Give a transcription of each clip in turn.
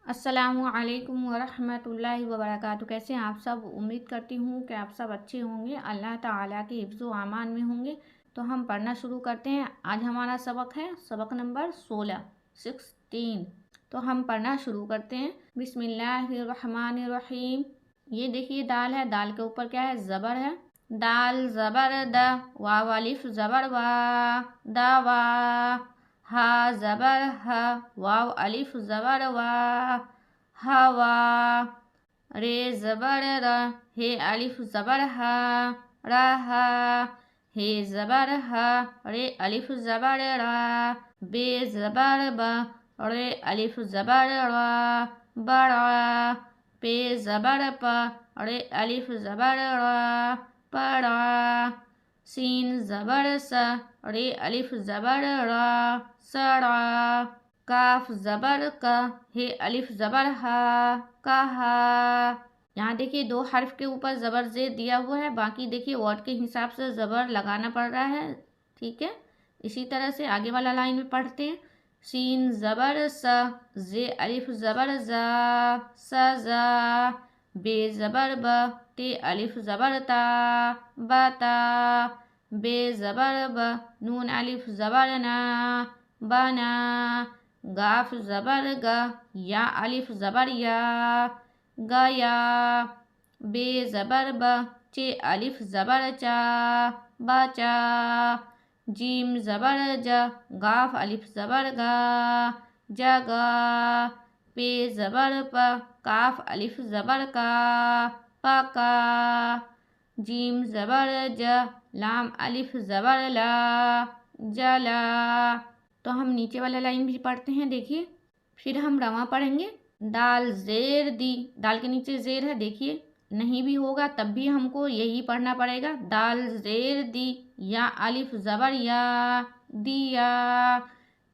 अस्सलामु अलैकुम वरहमतुल्लाहि वबरकातुहू। कैसे हैं आप सब? उम्मीद करती हूँ कि आप सब अच्छे होंगे, अल्लाह ताला के हिफ्ज़ व अमान में होंगे। तो हम पढ़ना शुरू करते हैं। आज हमारा सबक है सबक नंबर 16। तो हम पढ़ना शुरू करते हैं। बिस्मिल्लाहिर्रहमानिर्रहीम। ये देखिए दाल है, दाल के ऊपर क्या है? ज़बर है। दाल ज़बर द, वाव अलिफ ज़बर वा, दावा। हा ज़बर ह, वाव अलिफ ज़बर वा, हवा। रे ज़बर र, हे अलिफ ज़बर हा, रहा। हे ज़बर हा, रे अलिफ ज़बर रा। बे ज़बर ब, रे अलिफ ज़बर रा, बड़ा। पे ज़बर प, रे अलिफ ज़बर रा, पड़ा। सीन ज़बर स, रे अलिफ ज़बर रा, सड़ा। काफ ज़बर का, हे अलिफ ज़बर हा, कहा। यहाँ देखिए दो हर्फ के ऊपर ज़बर ज़ेर दिया हुआ है, बाकी देखिए वर्ड के हिसाब से ज़बर लगाना पड़ रहा है। ठीक है, इसी तरह से आगे वाला लाइन में पढ़ते हैं। सीन ज़बर स, जे अलिफ ज़बर ज़ा, सज़ा। बे ज़बर ब, ते अलिफ ज़बर ता, बता। बे ज़बर ब, नून अलिफ ज़बर ना, बना। गाफ ज़बर ग, या अलिफ ज़बर या, गया। बे ज़बर ब, चे अलिफ ज़बर चा, बचा। जीम ज़बर ज, गाफ अलिफ ज़बर गा, जगा। पे ज़बर प, काफ अलिफ ज़बर का, पका। जीम ज़बर ज, लाम अलिफ ज़बर ला, जला। तो हम नीचे वाला लाइन भी पढ़ते हैं, देखिए। फिर हम रवा पढ़ेंगे। दाल ज़ेर दी, दाल के नीचे ज़ेर है, देखिए। नहीं भी होगा तब भी हमको यही पढ़ना पड़ेगा। दाल ज़ेर दी, या अलिफ ज़बर या, दिया।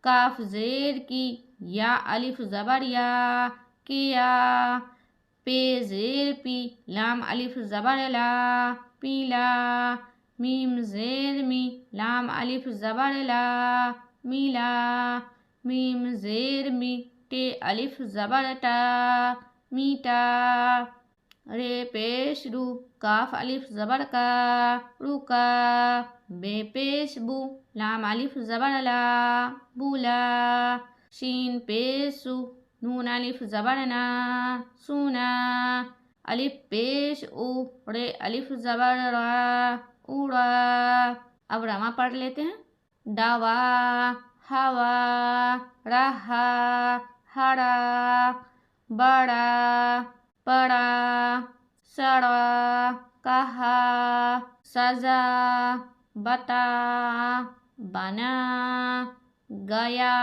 काफ ज़ेर की, या अलिफ ज़बर या, किया। पे ज़ेर पी, लाम अलिफ ज़बर ला, पीला। मीम ज़ेर मी, लाम अलिफ ज़बर ला, मिला। मीम ज़ेर मी, टे अलिफ ज़बर टा, मीटा। रे पेश रू, काफ अलिफ ज़बर का, रुका। बे पेश बू, लाम अलिफ ज़बर ला, बुला। शीन पेशु, नून अलिफ ज़बर ना, सुना। अलिफ पेश उ, रे अलिफ ज़बर रा, उड़ा। अब रमा पढ़ लेते हैं। दवा, हवा, रहा, हरा, बड़ा, पड़ा, सड़ा, कहा, सजा, बता, बना, गया,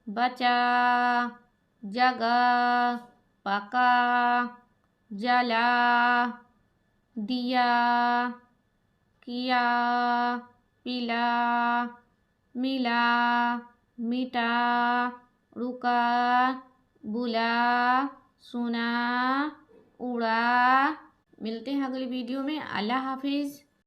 बचा, जगा, पका, जला, दिया, किया, पिला, मिला, मिटा, रुका, बुला, सुना, उड़ा। मिलते हैं अगली वीडियो में। अल्लाह हाफिज़।